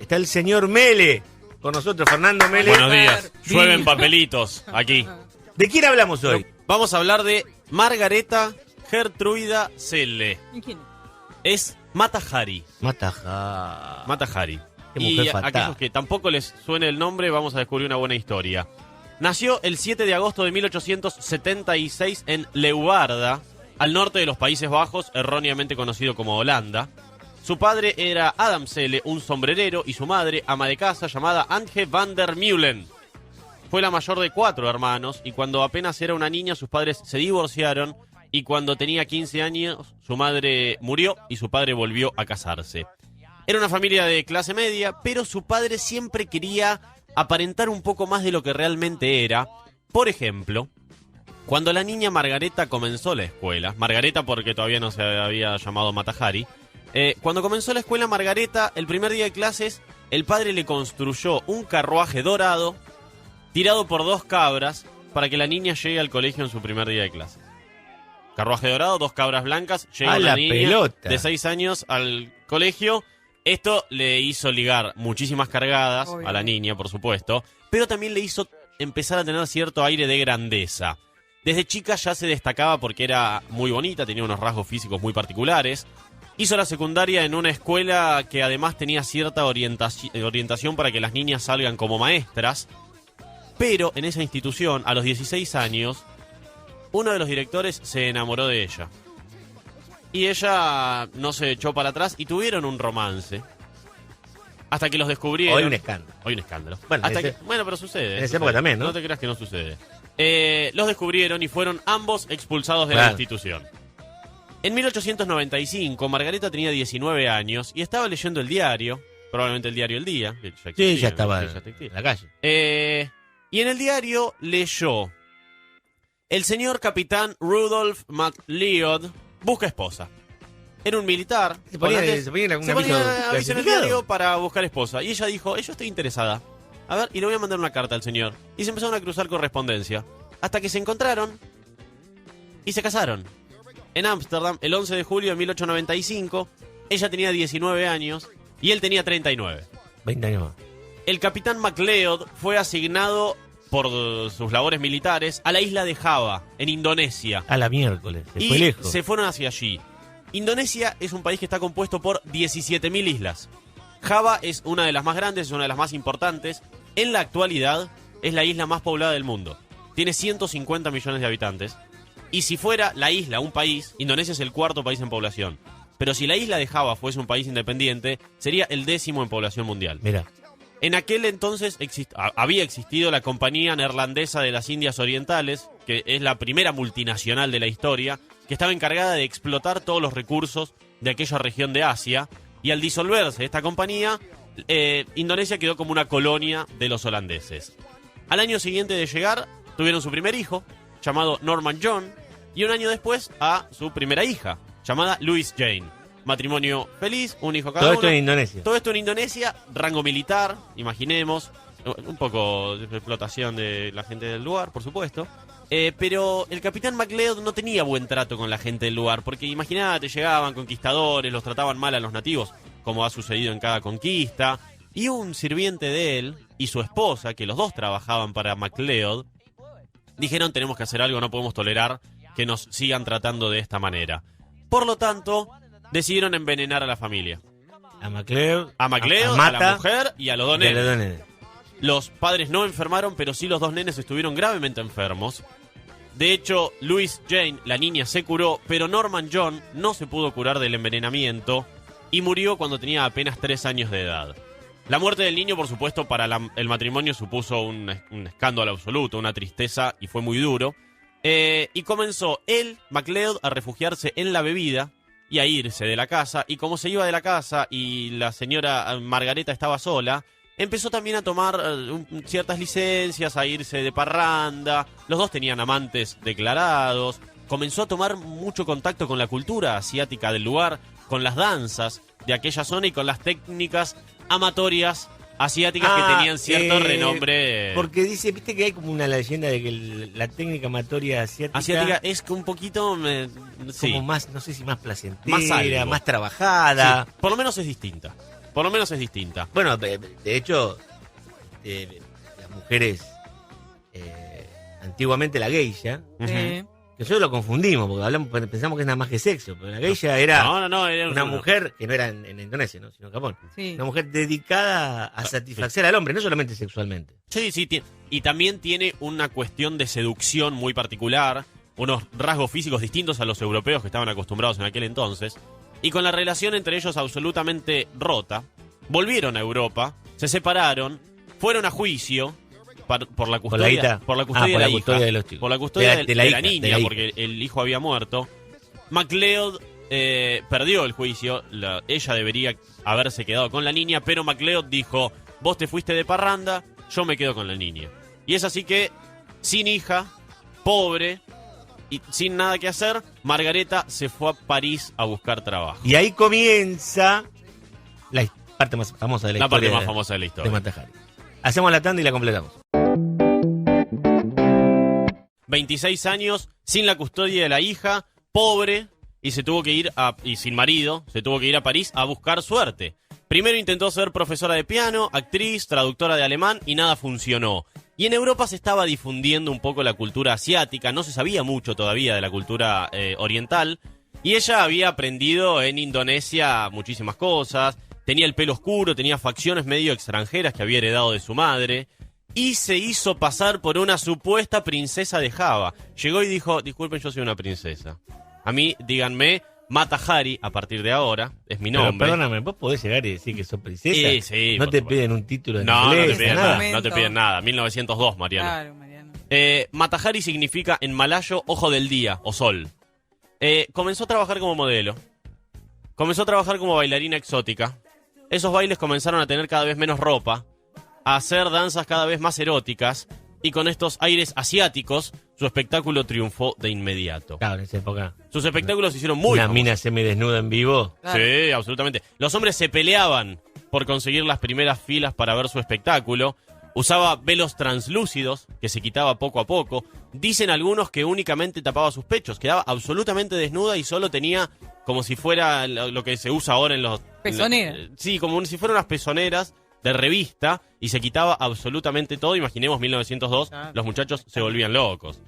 Está el señor Mele con nosotros, Fernando Mele. Buenos días. Llueven papelitos aquí. ¿De quién hablamos hoy? Vamos a hablar de Margareta Gertruida Celle. ¿Y quién? Es Mata Hari. Mata Hari. Qué Y mujer a fatal. aquellos que tampoco les suene el nombre, vamos a descubrir una buena historia. Nació el 7 de agosto de 1876 en Leeuwarden, al norte de los Países Bajos, erróneamente conocido como Holanda. Su padre era Adam Celle, un sombrerero, y su madre, ama de casa, llamada Antje van der Meulen. Fue la mayor de 4 hermanos, y cuando apenas era una niña, sus padres se divorciaron, y cuando tenía 15 años, su madre murió y su padre volvió a casarse. Era una familia de clase media, pero su padre siempre quería aparentar un poco más de lo que realmente era. Por ejemplo, cuando la niña Margareta comenzó la escuela, Margareta porque todavía no se había llamado Mata Hari, cuando comenzó la escuela Margareta, el primer día de clases, el padre le construyó un carruaje dorado tirado por 2 cabras para que la niña llegue al colegio en su primer día de clases. Carruaje dorado, 2 cabras blancas, llega ¡A la la niña pelota! de 6 años al colegio. Esto le hizo ligar muchísimas cargadas a la niña, por supuesto, pero también le hizo empezar a tener cierto aire de grandeza. Desde chica ya se destacaba porque era muy bonita, tenía unos rasgos físicos muy particulares. Hizo la secundaria en una escuela que además tenía cierta orientación para que las niñas salgan como maestras. Pero en esa institución, a los 16 años, uno de los directores se enamoró de ella. Y ella no se echó para atrás y tuvieron un romance. Hasta que los descubrieron. Hoy un escándalo. Hoy un escándalo. Bueno, Bueno, pero sucede. en esa sucede. época también, ¿no? No te creas que no sucede. Los descubrieron y fueron ambos expulsados de la Claro. institución. En 1895, Margareta tenía 19 años y estaba leyendo el diario, probablemente el diario El Día. Que ya existía, Sí, ya estaba sí, ya en existía. la calle. Y en el diario leyó: el señor capitán Rudolf MacLeod busca esposa. Era un militar. Se ponía holandés. algún Se ponía aviso aviso en el clasificado. diario para buscar esposa. Y ella dijo: yo estoy interesada. A ver, y le voy a mandar una carta al señor. Y se empezaron a cruzar correspondencia. Hasta que se encontraron y se casaron. En Ámsterdam, el 11 de julio de 1895, ella tenía 19 años y él tenía 39. 20 años más. El capitán MacLeod fue asignado por sus labores militares a la isla de Java, en Indonesia. A la miércoles. Se Y fue lejos. se fueron hacia allí. Indonesia es un país que está compuesto por 17.000 islas. Java es una de las más grandes, es una de las más importantes. En la actualidad es la isla más poblada del mundo. Tiene 150 millones de habitantes. Y si fuera la isla un país, Indonesia es el 4º país en población. Pero si la isla de Java fuese un país independiente, sería el 10º en población mundial. Mira. En aquel entonces había existido la Compañía Neerlandesa de las Indias Orientales, que es la primera multinacional de la historia, que estaba encargada de explotar todos los recursos de aquella región de Asia. Y al disolverse esta compañía, Indonesia quedó como una colonia de los holandeses. Al año siguiente de llegar, tuvieron su primer hijo, llamado Norman John, y un año después a su primera hija, llamada Louise Jane. Matrimonio feliz, un hijo cada Todo uno. esto en Indonesia. Todo esto en Indonesia, rango militar, imaginemos, un poco de explotación de la gente del lugar, por supuesto. Pero el capitán MacLeod no tenía buen trato con la gente del lugar, porque imagínate, llegaban conquistadores, los trataban mal a los nativos, como ha sucedido en cada conquista. Y un sirviente de él y su esposa, que los dos trabajaban para MacLeod, dijeron: tenemos que hacer algo, no podemos tolerar que nos sigan tratando de esta manera. Por lo tanto, decidieron envenenar a la familia. A MacLeod. A MacLeod, a Mata, la mujer y a los dos y a los nenes. dos nenes. Los padres no enfermaron, pero sí los 2 nenes estuvieron gravemente enfermos. De hecho, Louise Jane, la niña, se curó, pero Norman John no se pudo curar del envenenamiento y murió cuando tenía apenas 3 años de edad. La muerte del niño, por supuesto, para el matrimonio supuso un escándalo absoluto, una tristeza, y fue muy duro. Y comenzó él, MacLeod, a refugiarse en la bebida y a irse de la casa. Y como se iba de la casa y la señora Margareta estaba sola, empezó también a tomar ciertas licencias, a irse de parranda. Los dos tenían amantes declarados. Comenzó a tomar mucho contacto con la cultura asiática del lugar, con las danzas de aquella zona y con las técnicas amatorias asiáticas que tenían cierto renombre. Porque dice, viste que hay como una leyenda de que la técnica amatoria Asiática es que un poquito... sí. como más, no sé si más placentera, Más algo. más trabajada. Sí, por lo menos es distinta. Por lo menos es distinta. Bueno, de hecho, las mujeres, antiguamente la geisha, Ujú. Sí. que nosotros lo confundimos, porque pensamos que es nada más que sexo, pero la geisha era No, era una mujer, que no era en Indonesia, ¿no? sino en Japón, Sí. una mujer dedicada a satisfacer al hombre, no solamente sexualmente. Sí, y también tiene una cuestión de seducción muy particular, unos rasgos físicos distintos a los europeos que estaban acostumbrados en aquel entonces, y con la relación entre ellos absolutamente rota, volvieron a Europa, se separaron, fueron a juicio por la custodia, guita? por la custodia, Por de, la la custodia hija, de los chicos. por la custodia de la hija, niña, de la hija. porque el hijo había muerto. MacLeod perdió el juicio, ella debería haberse quedado con la niña, pero MacLeod dijo, vos te fuiste de parranda, yo me quedo con la niña. Y es así que, sin hija, pobre y sin nada que hacer, Margareta se fue a París a buscar trabajo. Y ahí comienza la parte más famosa de la, La historia parte más famosa de la de historia. Mata Hari. Hacemos la tanda y la completamos. 26 años, sin la custodia de la hija, pobre, y se tuvo que ir y sin marido, se tuvo que ir a París a buscar suerte. Primero intentó ser profesora de piano, actriz, traductora de alemán y nada funcionó. Y en Europa se estaba difundiendo un poco la cultura asiática, no se sabía mucho todavía de la cultura oriental, y ella había aprendido en Indonesia muchísimas cosas, tenía el pelo oscuro, tenía facciones medio extranjeras que había heredado de su madre, y se hizo pasar por una supuesta princesa de Java. Llegó y dijo, disculpen, yo soy una princesa. A mí, díganme, Mata Hari, a partir de ahora, es mi Pero nombre. perdóname, ¿vos podés llegar y decir que sos princesa? Sí, sí, no por te supuesto. piden un título en No, inglés, no te piden nada. nada, no te piden nada. 1902, Mariano. Claro, Mariano. Mata Hari significa en malayo ojo del día o sol. Comenzó a trabajar como modelo. Comenzó a trabajar como bailarina exótica. Esos bailes comenzaron a tener cada vez menos ropa, a hacer danzas cada vez más eróticas, y con estos aires asiáticos, su espectáculo triunfó de inmediato. Claro, en esa época. Sus espectáculos se hicieron muy Una famosos. mina semidesnuda en vivo. Claro. Sí, absolutamente. Los hombres se peleaban por conseguir las primeras filas para ver su espectáculo. Usaba velos translúcidos que se quitaba poco a poco. Dicen algunos que únicamente tapaba sus pechos. Quedaba absolutamente desnuda y solo tenía como si fuera lo que se usa ahora en los... Pezonera. Sí, como si fueran unas pezoneras de revista y se quitaba absolutamente todo. Imaginemos 1902, Claro. los muchachos se volvían locos.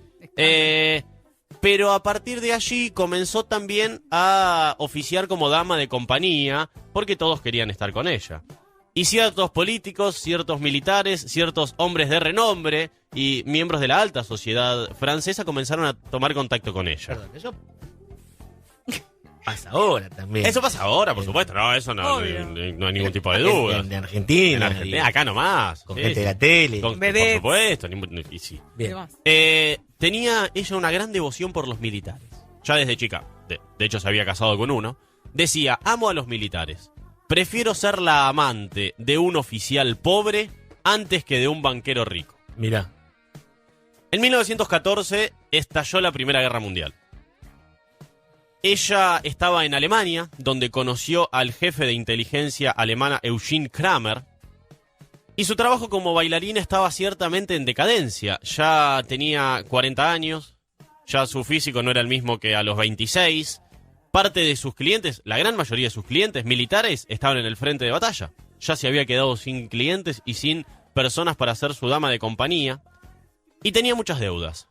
Pero a partir de allí comenzó también a oficiar como dama de compañía, porque todos querían estar con ella. Y ciertos políticos, ciertos militares, ciertos hombres de renombre y miembros de la alta sociedad francesa comenzaron a tomar contacto con ella. Perdón, eso pasa ahora también. Eso pasa ahora, por supuesto. No, eso no, Obvio. no hay ningún tipo de duda. En Argentina. En Argentina, acá nomás. Con Sí, gente de sí. la tele. Por Vedettes. supuesto. Y sí. Bien. Demás. Tenía ella una gran devoción por los militares. Ya desde chica, de hecho se había casado con uno, decía, amo a los militares. Prefiero ser la amante de un oficial pobre antes que de un banquero rico. Mirá. En 1914 estalló la Primera Guerra Mundial. Ella estaba en Alemania, donde conoció al jefe de inteligencia alemana Eugene Kramer, y su trabajo como bailarina estaba ciertamente en decadencia. Ya tenía 40 años, ya su físico no era el mismo que a los 26. Parte de sus clientes, la gran mayoría de sus clientes militares, estaban en el frente de batalla. Ya se había quedado sin clientes y sin personas para ser su dama de compañía. Y tenía muchas deudas.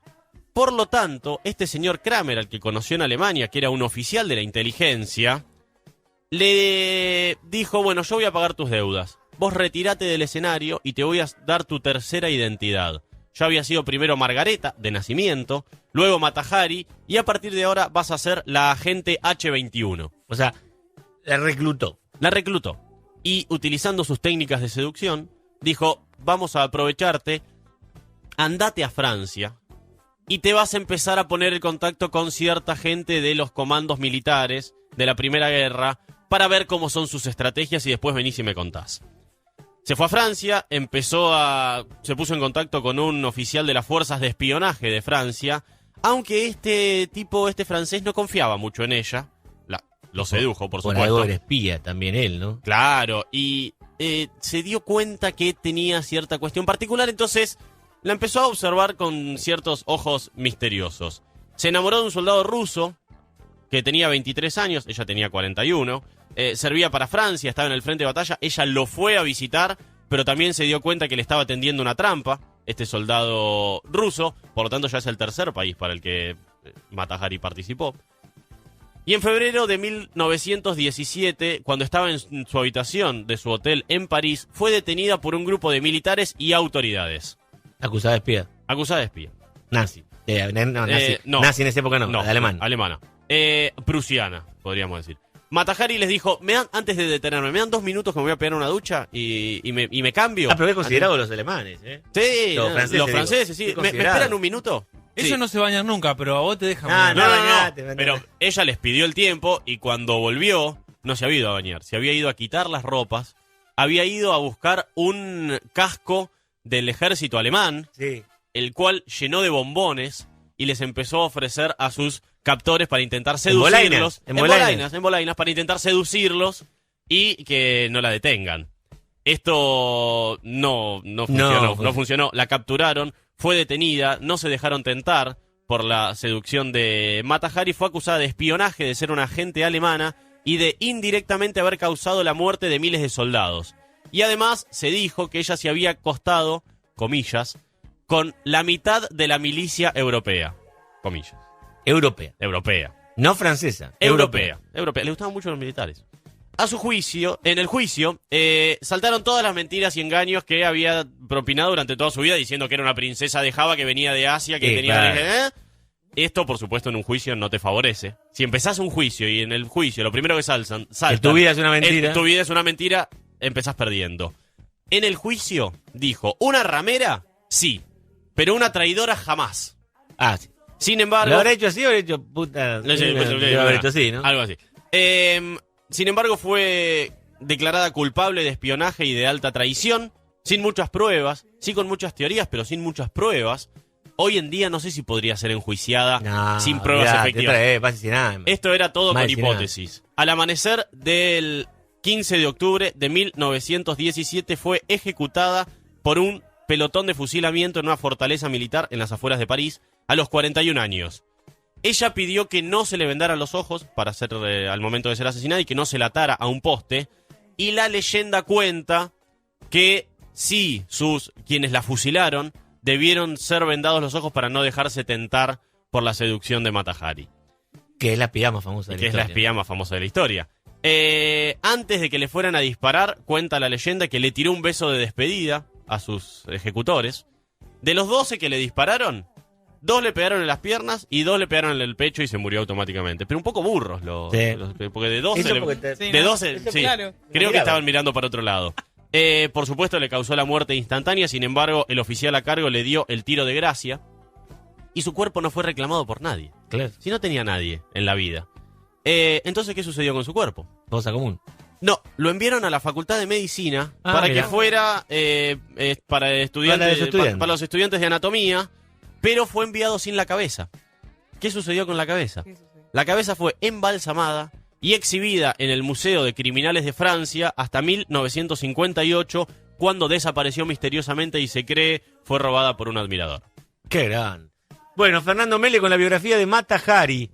Por lo tanto, este señor Kramer, al que conoció en Alemania, que era un oficial de la inteligencia, le dijo, bueno, yo voy a pagar tus deudas. Vos retírate del escenario y te voy a dar tu tercera identidad. Ya había sido primero Margareta, de nacimiento, luego Mata Hari, y a partir de ahora vas a ser la agente H21. O sea, la reclutó. La reclutó. Y utilizando sus técnicas de seducción, dijo, vamos a aprovecharte, andate a Francia y te vas a empezar a poner en contacto con cierta gente de los comandos militares de la Primera Guerra para ver cómo son sus estrategias y después venís y me contás. Se fue a Francia, se puso en contacto con un oficial de las fuerzas de espionaje de Francia, aunque este francés no confiaba mucho en ella. Lo sedujo, por Por supuesto. algo era espía también él, ¿no? Claro, y se dio cuenta que tenía cierta cuestión particular, entonces la empezó a observar con ciertos ojos misteriosos. Se enamoró de un soldado ruso que tenía 23 años, ella tenía 41. servía para Francia, estaba en el frente de batalla. Ella lo fue a visitar, pero también se dio cuenta que le estaba tendiendo una trampa, este soldado ruso. Por lo tanto, ya es el tercer país para el que Mata Hari participó. Y en febrero de 1917, cuando estaba en su habitación de su hotel en París, fue detenida por un grupo de militares y autoridades. Acusada de espía. Acusada de espía. Nazi. No, nazi. No. Nazi en esa época no, alemán. Alemana. Prusiana, podríamos decir. Mata Hari les dijo, antes de detenerme, me dan 2 minutos que me voy a pegar una ducha y me cambio. Ah, pero es considerado los alemanes, ¿eh? Sí, los franceses, sí. ¿Me esperan un minuto? Ellos no se bañan nunca, pero a vos te dejan Ah, bañar. no. Pero ella les pidió el tiempo y cuando volvió, no se había ido a bañar. Se había ido a quitar las ropas, había ido a buscar un casco del ejército alemán, Sí. el cual llenó de bombones y les empezó a ofrecer a sus captores para intentar seducirlos. En bolainas, para intentar seducirlos y que no la detengan. Esto no funcionó. La capturaron, fue detenida, no se dejaron tentar por la seducción de Mata Hari. Fue acusada de espionaje, de ser una agente alemana y de indirectamente haber causado la muerte de miles de soldados. Y además se dijo que ella se había acostado, comillas, con la mitad de la milicia europea. Comillas. Europea. No francesa. Europea. Le gustaban mucho los militares. A su juicio, en el juicio, saltaron todas las mentiras y engaños que había propinado durante toda su vida, diciendo que era una princesa de Java, que venía de Asia, que tenía... Claro. Esto, por supuesto, en un juicio no te favorece. Si empezás un juicio y en el juicio lo primero que saltan... Que tu vida es una mentira. Tu vida es una mentira, empezás perdiendo. En el juicio dijo, ¿una ramera? Sí, pero una traidora jamás. Ah, sí. Sin embargo... ¿Lo habrá hecho así o habrá hecho puta? No sé, Lo habrá hecho así, ¿no? Algo así. Sin embargo, fue declarada culpable de espionaje y de alta traición, sin muchas pruebas, sí con muchas teorías, pero sin muchas pruebas. Hoy en día no sé si podría ser enjuiciada sin pruebas efectivas. Esto era todo con hipótesis. Al amanecer del 15 de octubre de 1917 fue ejecutada por un pelotón de fusilamiento en una fortaleza militar en las afueras de París a los 41 años. Ella pidió que no se le vendaran los ojos para ser al momento de ser asesinada y que no se la atara a un poste. Y la leyenda cuenta que sí, quienes la fusilaron debieron ser vendados los ojos para no dejarse tentar por la seducción de Mata Hari. Que es la espía más famosa de la historia. Que es la espía más famosa de la historia. Antes de que le fueran a disparar, cuenta la leyenda que le tiró un beso de despedida a sus ejecutores. De los 12 que le dispararon, 2 le pegaron en las piernas y 2 le pegaron en el pecho y se murió automáticamente. Pero un poco burros porque de 12 claro. Creo que estaban mirando para otro lado. Por supuesto le causó la muerte instantánea. Sin embargo, el oficial a cargo le dio el tiro de gracia y su cuerpo no fue reclamado por nadie. Claro. Si no tenía nadie en la vida. Entonces, ¿qué sucedió con su cuerpo? Cosa común. No, lo enviaron a la Facultad de Medicina para mirá. que fuera para los estudiantes de anatomía, pero fue enviado sin la cabeza. ¿Qué sucedió con la cabeza? La cabeza fue embalsamada y exhibida en el Museo de Criminales de Francia hasta 1958, cuando desapareció misteriosamente y se cree fue robada por un admirador. Qué gran. Bueno, Fernando Mele con la biografía de Mata Hari.